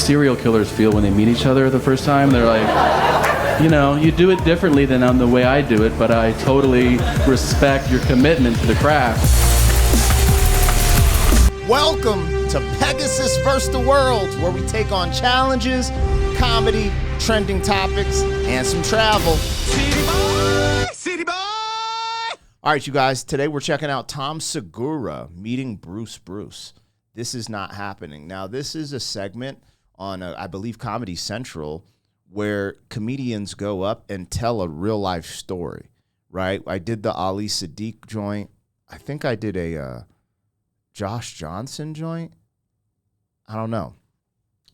serial killers feel when they meet each other the first time. They're like, you know, you do it differently than on the way I do it, but I totally respect your commitment to the craft. Welcome to Pegasus vs. the World, where we take on challenges, comedy, trending topics, and some travel. City boy! City boy! All right, you guys, today we're checking out Tom Segura meeting Bruce. This is not happening. Now, this is a segment on, I believe, Comedy Central, where comedians go up and tell a real-life story, right? I did the Ali Sadiq joint. I think I did a Josh Johnson joint. I don't know.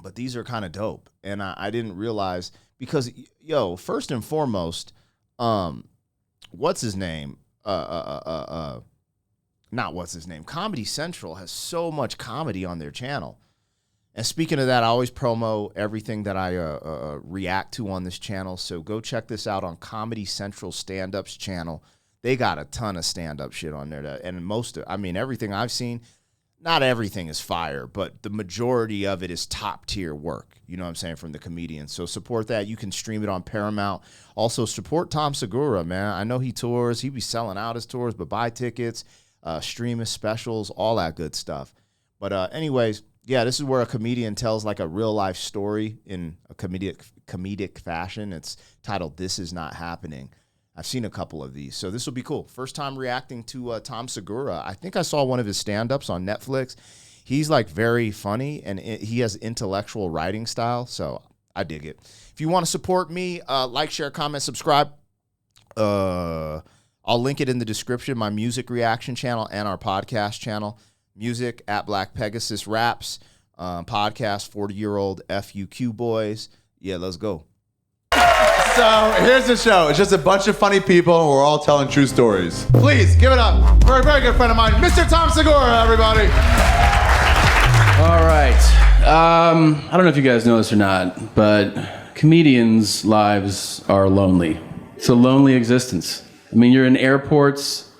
But these are kind of dope. And I didn't realize, because, first and foremost, what's his name? Not what's his name. Comedy Central has so much comedy on their channel. And speaking of that, I always promo everything that I react to on this channel. So go check this out on Comedy Central Stand-Ups channel. They got a ton of stand-up shit on there. Everything I've seen, not everything is fire, but the majority of it is top-tier work. You know what I'm saying, from the comedians. So support that. You can stream it on Paramount. Also, support Tom Segura, man. I know he tours. He be selling out his tours, but buy tickets, stream his specials, all that good stuff. But anyways, yeah, this is where a comedian tells like a real-life story in a comedic fashion. It's titled This Is Not Happening. I've seen a couple of these, so this will be cool. First time reacting to Tom Segura. I think I saw one of his stand-ups on Netflix. He's like very funny, and he has intellectual writing style, so I dig it. If you want to support me, like, share, comment, subscribe. I'll link it in the description, my music reaction channel and our podcast channel. Music at Black Pegasus Raps. Podcast, 40-year-old FUQ boys. Yeah, let's go. So here's the show. It's just a bunch of funny people, and we're all telling true stories. Please give it up for a very good friend of mine, Mr. Tom Segura, everybody. All right. I don't know if you guys know this or not, but comedians' lives are lonely. It's a lonely existence. I mean, you're in airports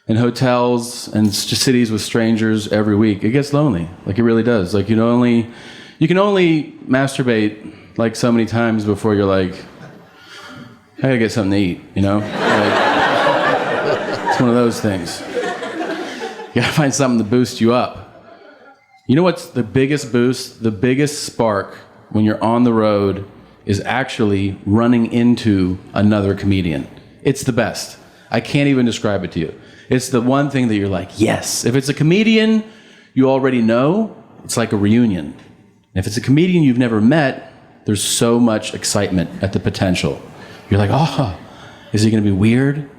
and hotels and just cities with strangers every week. It gets lonely. Like, it really does. Like, you can only masturbate like so many times before you're like, I gotta get something to eat, you know? Like, it's one of those things. You gotta find something to boost you up. You know what's the biggest boost, the biggest spark when you're on the road is actually running into another comedian. It's the best. I can't even describe it to you. It's the one thing that you're like, yes. If it's a comedian you already know, it's like a reunion. And if it's a comedian you've never met, there's so much excitement at the potential. You're like, oh, is he going to be weird?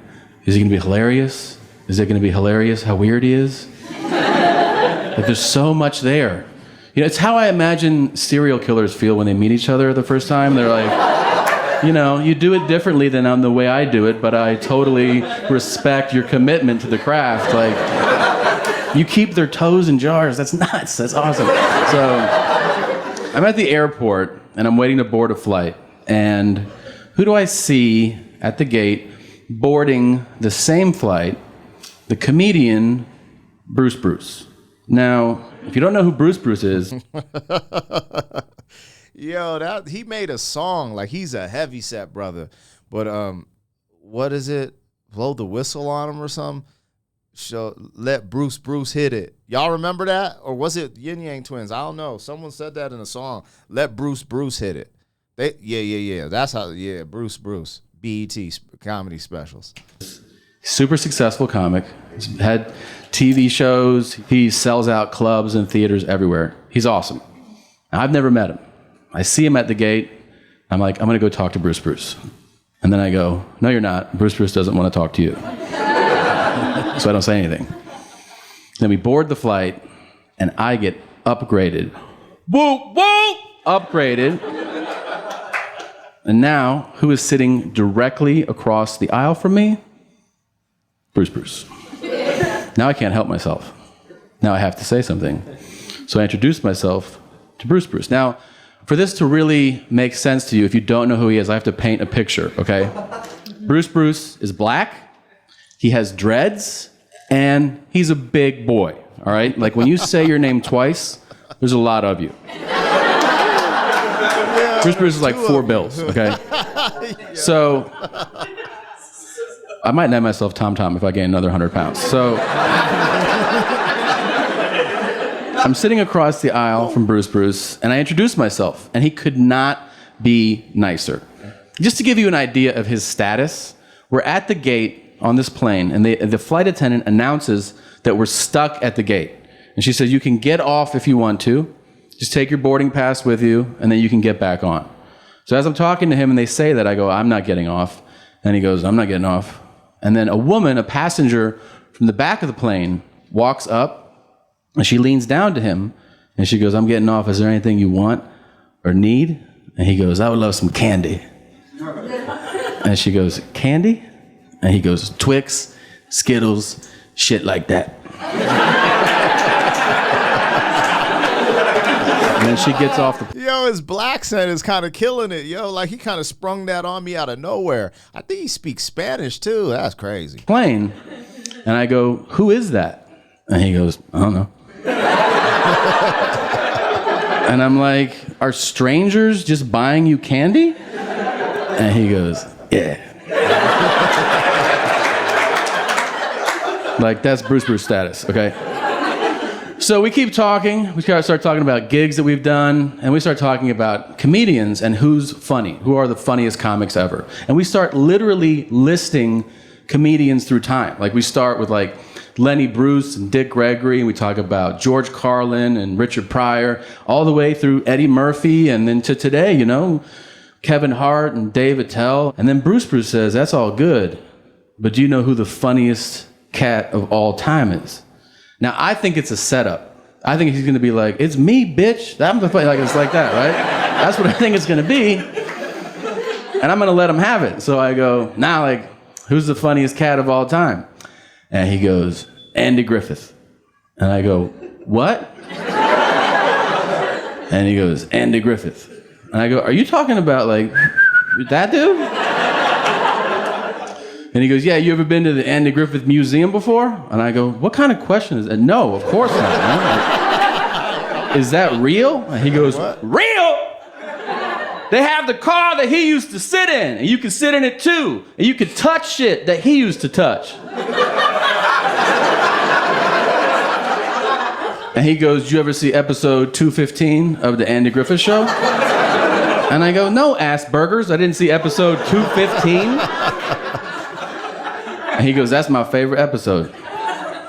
Is he going to be hilarious? Is it going to be hilarious how weird he is? Like, there's so much there. You know, it's how I imagine serial killers feel when they meet each other the first time. They're like, you know, you do it differently than on the way I do it, but I totally respect your commitment to the craft. Like, you keep their toes in jars. That's nuts. That's awesome. So I'm at the airport, and I'm waiting to board a flight. And who do I see at the gate boarding the same flight? The comedian Bruce. Now, if you don't know who Bruce is... Yo, he made a song, like he's a heavyset brother. But what is it? Blow the whistle on him or something? Let Bruce Hit It. Y'all remember that? Or was it Yin Yang Twins? I don't know. Someone said that in a song. Let Bruce Hit It. Yeah. That's how, Bruce. BET comedy specials. Super successful comic. He's had TV shows. He sells out clubs and theaters everywhere. He's awesome. I've never met him. I see him at the gate. I'm like, I'm going to go talk to Bruce. And then I go, no, you're not. Bruce doesn't want to talk to you. So I don't say anything. Then we board the flight, and I get upgraded. Whoa! Upgraded. And now, who is sitting directly across the aisle from me? Bruce. Now I can't help myself. Now I have to say something. So I introduced myself to Bruce. Now, for this to really make sense to you, if you don't know who he is, I have to paint a picture, okay? Bruce is black, he has dreads, and he's a big boy, all right? Like, when you say your name twice, there's a lot of you. Bruce Bruce is like $4 bills, okay? So I might name myself Tom Tom if I gain another 100 pounds. So I'm sitting across the aisle from Bruce Bruce, and I introduce myself, and he could not be nicer. Just to give you an idea of his status, we're at the gate on this plane, and the flight attendant announces that we're stuck at the gate. And she says, you can get off if you want to. Just take your boarding pass with you, and then you can get back on. So as I'm talking to him and they say that, I go, I'm not getting off. And he goes, I'm not getting off. And then a woman, a passenger from the back of the plane, walks up, and she leans down to him, and she goes, I'm getting off. Is there anything you want or need? And he goes, I would love some candy. And she goes, candy? And he goes, Twix, Skittles, shit like that. And then she gets off the... Yo, his black accent is kind of killing it, yo. Like, he kind of sprung that on me out of nowhere. I think he speaks Spanish, too. That's crazy. Plane. And I go, who is that? And he goes, I don't know. And I'm like, are strangers just buying you candy? And he goes, yeah. Like, that's Bruce Bruce status, okay? So we keep talking. We start talking about gigs that we've done, and we start talking about comedians and who's funny, who are the funniest comics ever. And we start literally listing comedians through time. Like, we start with, like, Lenny Bruce and Dick Gregory, and we talk about George Carlin and Richard Pryor, all the way through Eddie Murphy, and then to today, you know, Kevin Hart and Dave Attell. And then Bruce Bruce says, that's all good, but do you know who the funniest cat of all time is? Now, I think it's a setup. I think he's gonna be like, it's me, bitch. I'm the funny, like, it's like that, right? That's what I think it's gonna be. And I'm gonna let him have it. So I go, nah, like, who's the funniest cat of all time? And he goes, Andy Griffith. And I go, what? And he goes, Andy Griffith. And I go, are you talking about, like, that dude? And he goes, yeah, you ever been to the Andy Griffith Museum before? And I go, what kind of question is that? No, of course not. Like, is that real? And he goes, what? Real? They have the car that he used to sit in, and you can sit in it too. And you can touch shit that he used to touch. And he goes, did you ever see episode 215 of the Andy Griffith Show? And I go, no, ass burgers. I didn't see episode 215. And he goes, that's my favorite episode.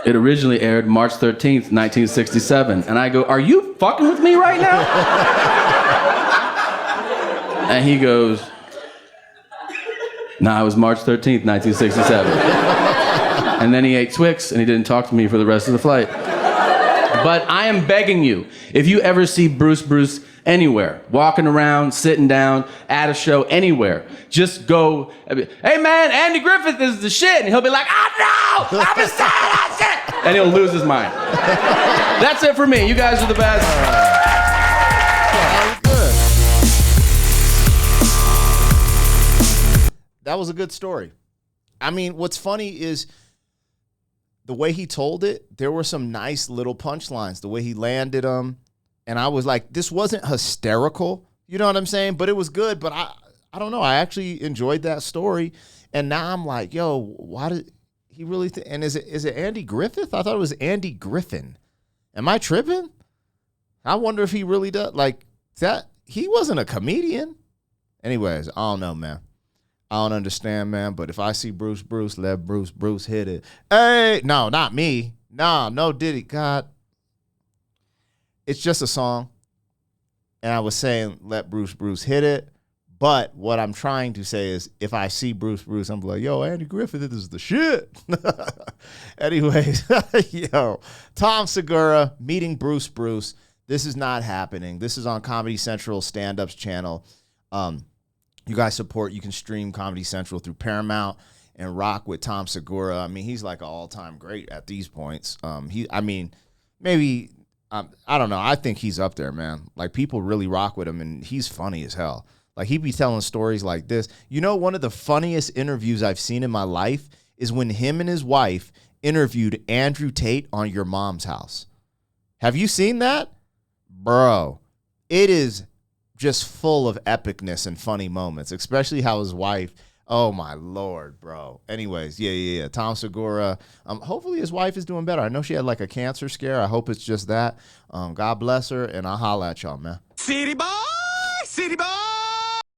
It originally aired March 13th, 1967. And I go, are you fucking with me right now? And he goes, nah, it was March 13th, 1967. And then he ate Twix, and he didn't talk to me for the rest of the flight. But I am begging you, if you ever see Bruce Bruce anywhere, walking around, sitting down, at a show, anywhere, just go, hey man, Andy Griffith is the shit. And he'll be like, I know, I've been saying that shit. And he'll lose his mind. That's it for me. You guys are the best. That was a good story. I mean, what's funny is the way he told it, there were some nice little punchlines, the way he landed them. And I was like, this wasn't hysterical, you know what I'm saying? But it was good. But I don't know. I actually enjoyed that story. And now I'm like, yo, why did he really and is it Andy Griffith? I thought it was Andy Griffin. Am I tripping? I wonder if he really does. Like, that he wasn't a comedian. Anyways, I don't know, man. I don't understand, man. But if I see Bruce Bruce, let Bruce Bruce hit it. Hey, no, not me. No Diddy. God. It's just a song. And I was saying, let Bruce Bruce hit it. But what I'm trying to say is, if I see Bruce Bruce, I'm like, yo, Andy Griffith is the shit. Anyways, yo, Tom Segura meeting Bruce Bruce. This is not happening. This is on Comedy Central stand-ups channel. You guys support, you can stream Comedy Central through Paramount and rock with Tom Segura. I mean, he's like an all-time great at these points. I don't know. I think he's up there, man. Like, people really rock with him, and he's funny as hell. Like, he be telling stories like this. You know, one of the funniest interviews I've seen in my life is when him and his wife interviewed Andrew Tate on Your Mom's House. Have you seen that? Bro, it is just full of epicness and funny moments, especially how his wife. Oh my Lord, bro. Anyways, yeah. Tom Segura. Hopefully his wife is doing better. I know she had like a cancer scare. I hope it's just that. God bless her, and I'll holla at y'all, man. City boy, city boy.